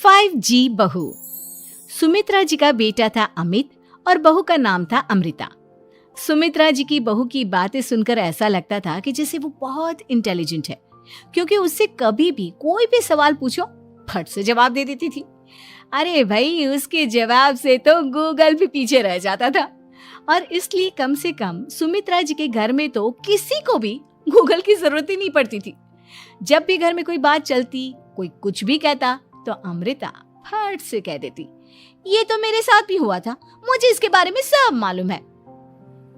5G बहू। सुमित्रा जी का बेटा था अमित और बहू का नाम था अमृता। सुमित्रा जी की बहू की बातें सुनकर ऐसा लगता था कि जैसे वो बहुत इंटेलिजेंट है, क्योंकि उससे कभी भी कोई भी सवाल पूछो फट से जवाब दे देती थी। अरे भाई, उसके जवाब से तो गूगल भी पीछे रह जाता था। और इसलिए कम से कम सुमित्रा जी के घर में तो किसी को भी गूगल की जरूरत ही नहीं पड़ती थी। जब भी घर में कोई बात चलती, कोई कुछ भी कहता, तो अमृता फट से कह देती, ये तो मेरे साथ भी हुआ था, मुझे इसके बारे में सब मालूम है।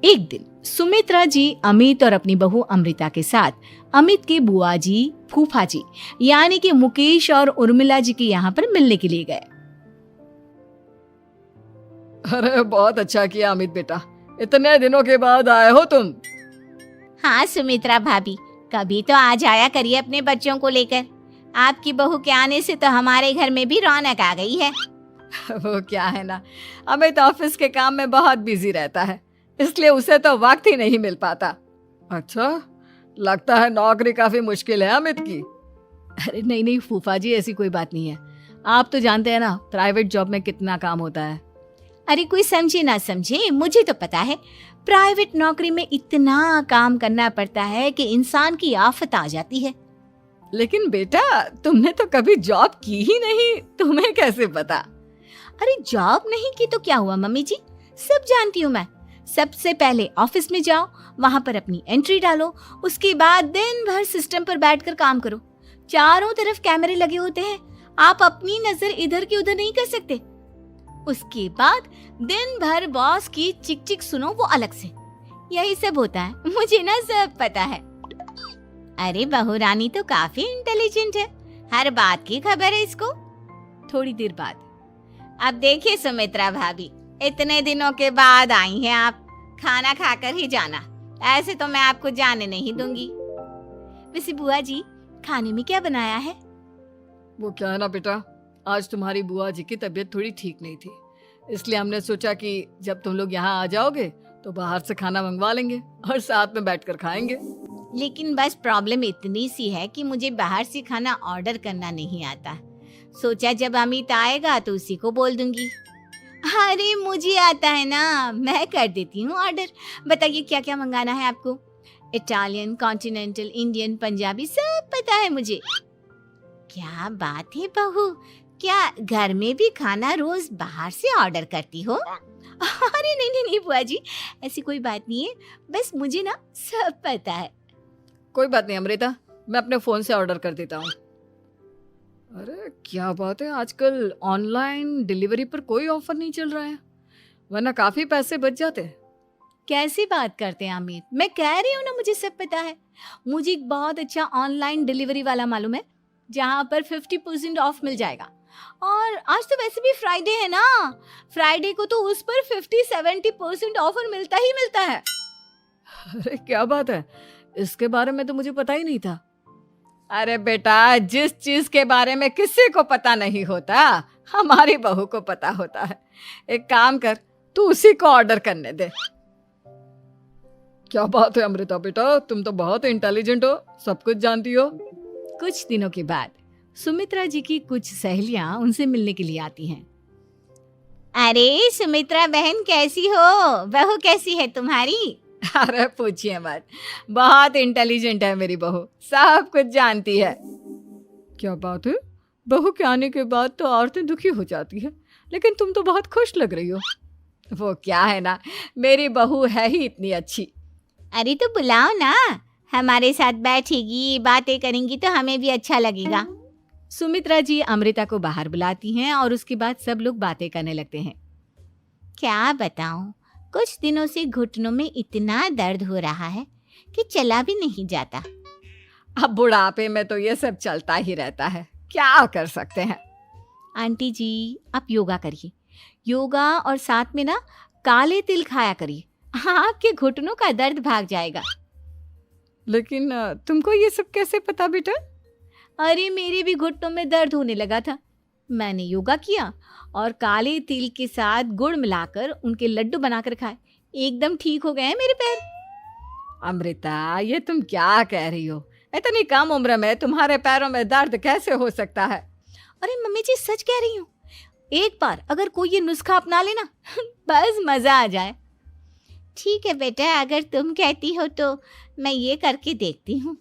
एक दिन सुमित्रा जी अमित और अपनी बहू अमृता के साथ अमित के बुआ जी, फूफा जी यानी कि मुकेश और उर्मिला जी के यहाँ पर मिलने के लिए गए। अरे बहुत अच्छा किया अमित बेटा, इतने दिनों के बाद आए हो तुम। हाँ सुमित्रा भाभी, कभी तो आ जाया करिए अपने बच्चों को लेकर। आपकी बहू के आने से तो हमारे घर में भी रौनक आ गई है। वो क्या है ना, अमित ऑफिस के काम में बहुत बिजी रहता है, इसलिए उसे तो वक्त ही नहीं मिल पाता। अच्छा, लगता है नौकरी काफी मुश्किल है अमित की। अरे नहीं फूफा जी, ऐसी कोई बात नहीं है। आप तो जानते हैं ना प्राइवेट जॉब में कितना काम होता है। अरे कोई समझे ना समझे, मुझे तो पता है प्राइवेट नौकरी में इतना काम करना पड़ता है कि इंसान की आफत आ जाती है। लेकिन बेटा, तुमने तो कभी जॉब की ही नहीं, तुम्हें कैसे पता? अरे जॉब नहीं की तो क्या हुआ मम्मी जी, सब जानती हूँ मैं। सबसे पहले ऑफिस में जाओ, वहां पर अपनी एंट्री डालो, उसके बाद दिन भर सिस्टम पर बैठकर काम करो। चारों तरफ कैमरे लगे होते हैं, आप अपनी नजर इधर की उधर नहीं कर सकते। उसके बाद दिन भर बॉस की चिक चिक सुनो, वो अलग से। यही सब होता है, मुझे ना सब पता है। अरे बहू रानी तो काफी इंटेलिजेंट है, हर बात की खबर है इसको। थोड़ी देर बाद, अब देखिए सुमित्रा भाभी, इतने दिनों के बाद आई हैं आप, खाना खाकर ही जाना, ऐसे तो मैं आपको जाने नहीं दूंगी। वैसे बुआ जी, खाने में क्या बनाया है? वो क्या है ना बेटा, आज तुम्हारी बुआ जी की तबीयत थोड़ी ठीक नहीं थी, इसलिए हमने सोचा कि जब तुम लोग यहाँ आ जाओगे तो बाहर से खाना मंगवा लेंगे और साथ में बैठकर खाएंगे। लेकिन बस प्रॉब्लम इतनी सी है कि मुझे बाहर से खाना ऑर्डर करना नहीं आता। सोचा जब अमित आएगा तो उसी को बोल दूंगी। अरे मुझे आता है ना, मैं कर देती हूँ ऑर्डर। बताइए क्या क्या मंगाना है आपको? इटालियन, कॉन्टिनेंटल, इंडियन, पंजाबी, सब पता है मुझे। क्या बात है बहू, क्या घर में भी खाना रोज बाहर से ऑर्डर करती हो? अरे नहीं बुआ जी, ऐसी कोई बात नहीं है, बस मुझे ना सब पता है। कोई बात नहीं अमृता, मैं अपने फोन से ऑर्डर कर देता हूँ। अरे क्या बात है, आजकल ऑनलाइन डिलीवरी पर कोई ऑफर नहीं चल रहा है, वरना काफी पैसे बच जाते। कैसी बात करते हैं अमित, मैं कह रही हूँ ना मुझे सब पता है। मुझे एक बहुत अच्छा ऑनलाइन डिलीवरी वाला मालूम है, जहाँ पर 50% ऑफ मिल जाएगा। और आज तो वैसे भी फ्राइडे है ना, फ्राइडे को तो उस पर 50-70% ऑफर मिलता ही मिलता है। अरे क्या बात है, इसके बारे में तो मुझे पता ही नहीं था। अरे बेटा, जिस चीज के बारे में किसी को पता नहीं होता, हमारी बहू को पता होता है। एक काम कर, तू उसी को ऑर्डर करने दे। क्या बात है अमृता बेटा, तुम तो बहुत इंटेलिजेंट हो, सब कुछ जानती हो। कुछ दिनों के बाद सुमित्रा जी की कुछ सहेलियां उनसे मिलने के लिए आती हैं। अरे सुमित्रा बहन कैसी हो, बहू कैसी है तुम्हारी? अरे पूछिए मत, बहुत इंटेलिजेंट है मेरी बहू, सब कुछ जानती है। क्या बात है, बहू के आने के बाद तो औरतें दुखी हो जाती है, लेकिन तुम तो बहुत खुश लग रही हो। वो क्या है ना, मेरी बहू है ही इतनी अच्छी। अरे तो बुलाओ ना, हमारे साथ बैठेगी, बातें करेंगी तो हमें भी अच्छा लगेगा। सुमित्रा जी अमृता को बाहर बुलाती हैं और उसके बाद सब लोग बातें करने लगते हैं। क्या बताऊं, कुछ दिनों से घुटनों में इतना दर्द हो रहा है कि चला भी नहीं जाता। अब बुढ़ापे में तो ये सब चलता ही रहता है, क्या कर सकते हैं। आंटी जी, आप योगा करिए, योगा और साथ में ना काले तिल खाया करिए, आपके घुटनों का दर्द भाग जाएगा। लेकिन तुमको ये सब कैसे पता बेटा? अरे मेरे भी घुटनों में दर्द होने लगा था, मैंने योगा किया और काले तिल के साथ गुड़ मिलाकर उनके लड्डू बनाकर खाए, एकदम ठीक हो गए हैं मेरे पैर। अमृता, ये तुम क्या कह रही हो? इतनी कम उम्र में तुम्हारे पैरों में दर्द कैसे हो सकता है? अरे मम्मी जी सच कह रही हूँ, एक बार अगर कोई ये नुस्खा अपना लेना बस मजा आ जाए। ठीक है बेटा, अगर तुम कहती हो तो मैं ये करके देखती हूँ।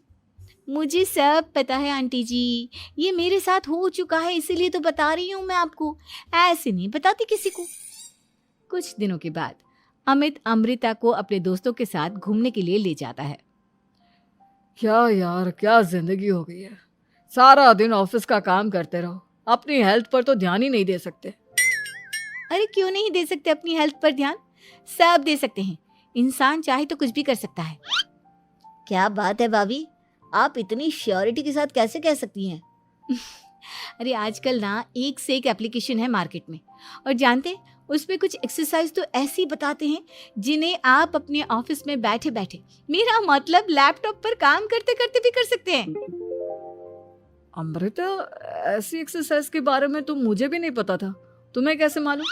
मुझे सब पता है आंटी जी, ये मेरे साथ हो चुका है, इसीलिए तो बता रही हूँ मैं आपको, ऐसे नहीं बताती किसी को। कुछ दिनों के बाद अमित अमृता को अपने दोस्तों के साथ घूमने के लिए ले जाता है। क्या यार, क्या जिंदगी हो गई है। सारा दिन ऑफिस का काम करते रहो, अपनी हेल्थ पर तो ध्यान ही नहीं दे सकते। अरे क्यों नहीं दे सकते अपनी हेल्थ पर ध्यान? सब दे सकते हैं, इंसान चाहे तो कुछ भी कर सकता है। क्या बात है भाभी, आप इतनी श्योरिटी के साथ कैसे कह सकती हैं? अरे आजकल ना एक से एक एप्लीकेशन है मार्केट में, और जानते हैं उसमें कुछ एक्सरसाइज तो ऐसी बताते हैं जिन्हें आप अपने ऑफिस में बैठे बैठे, मेरा मतलब लैपटॉप पर काम करते करते भी कर सकते हैं। अमृता, ऐसी एक्सरसाइज के बारे में तो मुझे भी नहीं पता था, तुम्हें कैसे मालूम?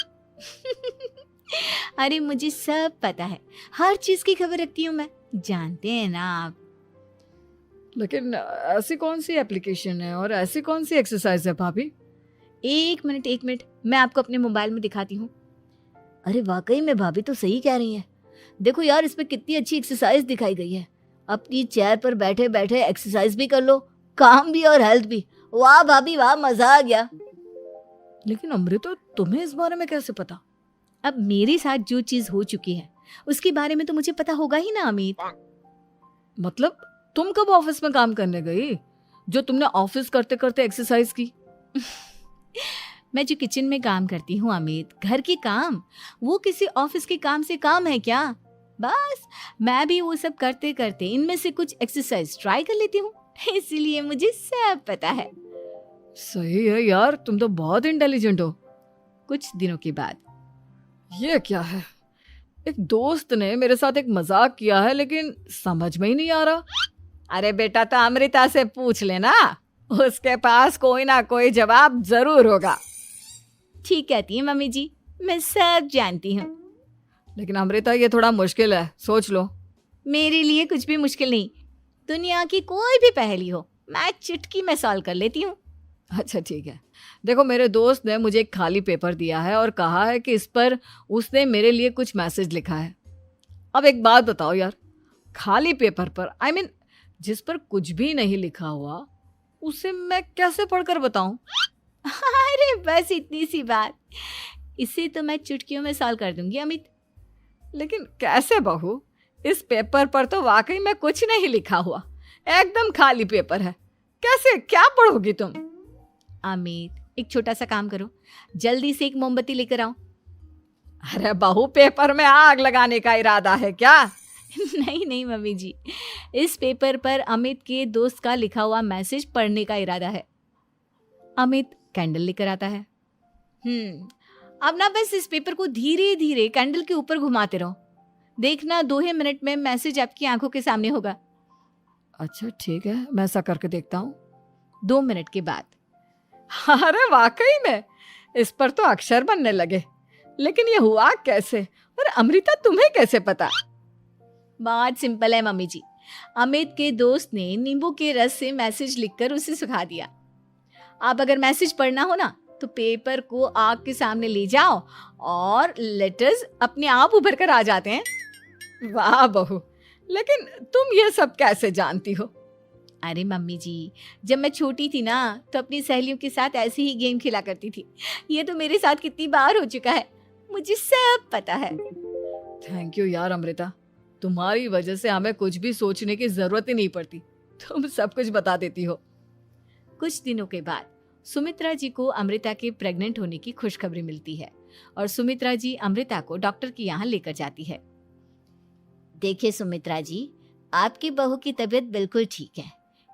अरे मुझे सब पता है, हर चीज की खबर रखती हूँ मैं, जानते हैं ना आप। लेकिन ऐसी कौन सी एप्लीकेशन है और ऐसी कौन सी एक्सरसाइज है भाभी? एक मिनट, मैं आपको अपने मोबाइल में दिखाती हूँ। अरे वाकई में भाभी तो सही कह रही हैं। देखो यार, इसमें कितनी अच्छी एक्सरसाइज दिखाई गई है। अपनी चेयर पर बैठे बैठे एक्सरसाइज भी कर लो, काम भी और हेल्थ भी। वाह भाभी वाह, मजा आ गया। लेकिन अमृता, तुम्हें इस बारे में कैसे पता? अब मेरे साथ जो चीज हो चुकी है उसके बारे में तो मुझे पता होगा ही ना अमित। मतलब तुम कब ऑफिस में काम करने गई जो तुमने ऑफिस करते करते एक्सरसाइज की? मैं जो किचन में काम करती हूँ अमित, घर के काम, वो किसी ऑफिस के काम से काम है क्या? बस मैं भी वो सब करते करते इनमें से कुछ एक्सरसाइज ट्राई कर लेती हूँ, इसीलिए मुझे सब पता है। सही है यार, तुम तो बहुत इंटेलिजेंट हो। कुछ दिनों के बाद ये क्या है? एक दोस्त ने मेरे साथ एक मजाक किया है, लेकिन समझ में ही नहीं आ रहा। अरे बेटा, तो अमृता से पूछ लेना, उसके पास कोई ना कोई जवाब जरूर होगा। ठीक कहती है मम्मी जी, मैं सब जानती हूँ। लेकिन अमृता, ये थोड़ा मुश्किल है, सोच लो। मेरे लिए कुछ भी मुश्किल नहीं, दुनिया की कोई भी पहेली हो मैं चुटकी में सॉल्व कर लेती हूँ। अच्छा ठीक है, देखो मेरे दोस्त ने मुझे एक खाली पेपर दिया है और कहा है कि इस पर उसने मेरे लिए कुछ मैसेज लिखा है। अब एक बात बताओ यार, खाली पेपर पर, I mean, जिस पर कुछ भी नहीं लिखा हुआ, उसे मैं कैसे पढ़कर बताऊं? अरे बस इतनी सी बात, इसे तो मैं चुटकियों में सॉल्व कर दूंगी अमित। लेकिन कैसे बहू? इस पेपर पर तो वाकई में कुछ नहीं लिखा हुआ, एकदम खाली पेपर है, कैसे, क्या पढ़ोगी तुम? अमित, एक छोटा सा काम करो, जल्दी से एक मोमबत्ती लेकर आओ। अरे बहू, पेपर में आग लगाने का इरादा है क्या? नहीं मम्मी जी, इस पेपर पर अमित के दोस्त का लिखा हुआ मैसेज पढ़ने का इरादा है। अमित कैंडल लेकर आता है। अब ना बस इस पेपर को धीरे धीरे कैंडल के ऊपर घुमाते रहो, देखना 2 ही मिनट में मैसेज आपकी आंखों के सामने होगा। अच्छा ठीक है, मैं ऐसा करके देखता हूँ। 2 मिनट के बाद, अरे वाकई में इस पर तो अक्षर बनने लगे, लेकिन ये हुआ कैसे? और अमृता, तुम्हें कैसे पता? बहुत सिंपल है मम्मी जी, अमित के दोस्त ने नींबू के रस से मैसेज लिखकर उसे सुखा दिया। अब अगर मैसेज पढ़ना हो ना तो पेपर को आग के सामने ले जाओ और लेटर्स अपने आप उभर कर आ जाते हैं। वाह बहू, लेकिन तुम ये सब कैसे जानती हो? अरे मम्मी जी, जब मैं छोटी थी ना तो अपनी सहेलियों के साथ ऐसे ही गेम खेला करती थी। ये तो मेरे साथ कितनी बार हो चुका है, मुझे सब पता है। थैंक यू यार अमृता, तुम्हारी वजह से हमें कुछ भी सोचने की जरूरत ही नहीं पड़ती, तुम सब कुछ बता देती हो। कुछ दिनों के बाद सुमित्रा जी को अमृता के प्रेग्नेंट होने की खुशखबरी मिलती है और सुमित्रा जी अमृता को डॉक्टर के यहाँ लेकर जाती है। देखिए सुमित्रा जी, आपकी बहू की तबीयत बिल्कुल ठीक है,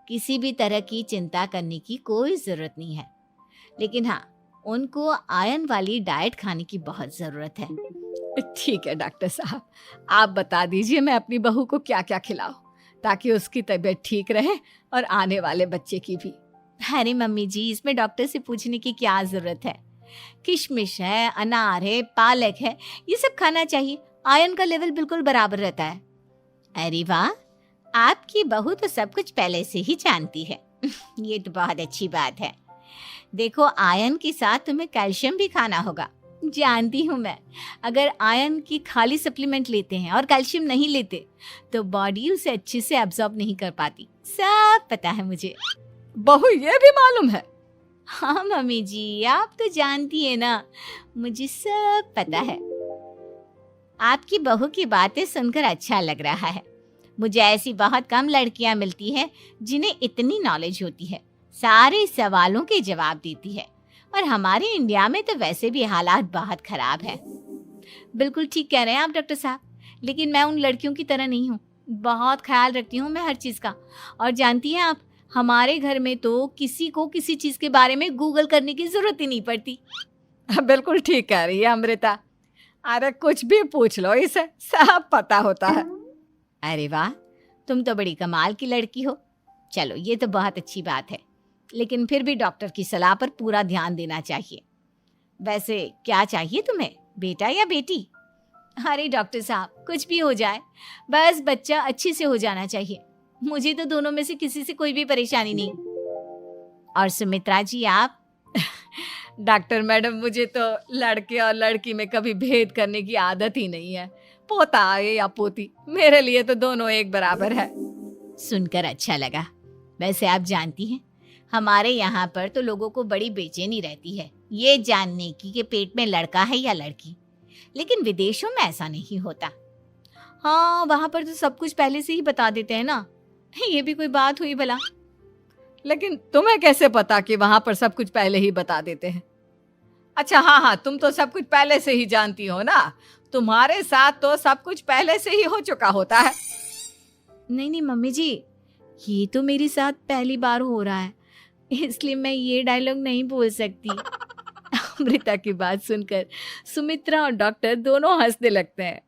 किसी भी तरह की चिंता करने की कोई जरूरत नहीं है, लेकिन हाँ, उनको आयरन वाली डाइट खाने की बहुत जरूरत है। ठीक है डॉक्टर साहब, आप बता दीजिए मैं अपनी बहू को क्या क्या खिलाऊं ताकि उसकी तबीयत ठीक रहे और आने वाले बच्चे की भी। अरे मम्मी जी, इसमें डॉक्टर से पूछने की क्या जरूरत है, किशमिश है, अनार है, पालक है, ये सब खाना चाहिए, आयरन का लेवल बिल्कुल बराबर रहता है। अरे वाह, आपकी बहू तो सब कुछ पहले से ही जानती है। ये तो बहुत अच्छी बात है। देखो, आयरन के साथ तुम्हें कैल्शियम भी खाना होगा। जानती हूँ मैं, अगर आयरन की खाली सप्लीमेंट लेते हैं और कैल्शियम नहीं लेते तो बॉडी उसे अच्छे से एब्जॉर्ब नहीं कर पाती। सब पता है मुझे। बहू ये भी मालूम है? हाँ मम्मी जी, आप तो जानती है ना, मुझे सब पता है। आपकी बहू की बातें सुनकर अच्छा लग रहा है। मुझे ऐसी बहुत कम लड़कियां मिलती हैं जिन्हें इतनी नॉलेज होती है, सारे सवालों के जवाब देती है। और हमारे इंडिया में तो वैसे भी हालात बहुत खराब है। बिल्कुल ठीक कह रहे हैं आप डॉक्टर साहब, लेकिन मैं उन लड़कियों की तरह नहीं हूँ। बहुत ख्याल रखती हूँ मैं हर चीज़ का। और जानती हैं आप, हमारे घर में तो किसी को किसी चीज़ के बारे में गूगल करने की ज़रूरत ही नहीं पड़ती। बिल्कुल ठीक कह रही है अमृता। अरे कुछ भी पूछ लो इसे, सब पता होता है। अरे वाह, तुम तो बड़ी कमाल की लड़की हो। चलो, ये तो बहुत अच्छी बात है, लेकिन फिर भी डॉक्टर की सलाह पर पूरा ध्यान देना चाहिए। वैसे क्या चाहिए तुम्हें, बेटा या बेटी? अरे डॉक्टर साहब, कुछ भी हो जाए, बस बच्चा अच्छे से हो जाना चाहिए। मुझे तो दोनों में से किसी से कोई भी परेशानी नहीं। और सुमित्रा जी, आप? डॉक्टर मैडम, मुझे तो लड़के और लड़की में कभी भेद करने की आदत ही नहीं है। पोता आए या पोती, मेरे लिए तो दोनों एक बराबर है। सुनकर अच्छा लगा। वैसे आप जानती हैं, हमारे यहाँ पर तो लोगों को बड़ी बेचैनी रहती है ये जानने की कि पेट में लड़का है या लड़की, लेकिन विदेशों में ऐसा नहीं होता। हाँ, वहाँ पर तो सब कुछ पहले से ही बता देते हैं ना। ये भी कोई बात हुई भला? लेकिन तुम्हें कैसे पता कि वहां पर सब कुछ पहले ही बता देते हैं? अच्छा हाँ, तुम तो सब कुछ पहले से ही जानती हो ना। तुम्हारे साथ तो सब कुछ पहले से ही हो चुका होता है। नहीं मम्मी जी, ये तो मेरे साथ पहली बार हो रहा है, इसलिए मैं ये डायलॉग नहीं बोल सकती। अमृता की बात सुनकर सुमित्रा और डॉक्टर दोनों हंसने लगते हैं।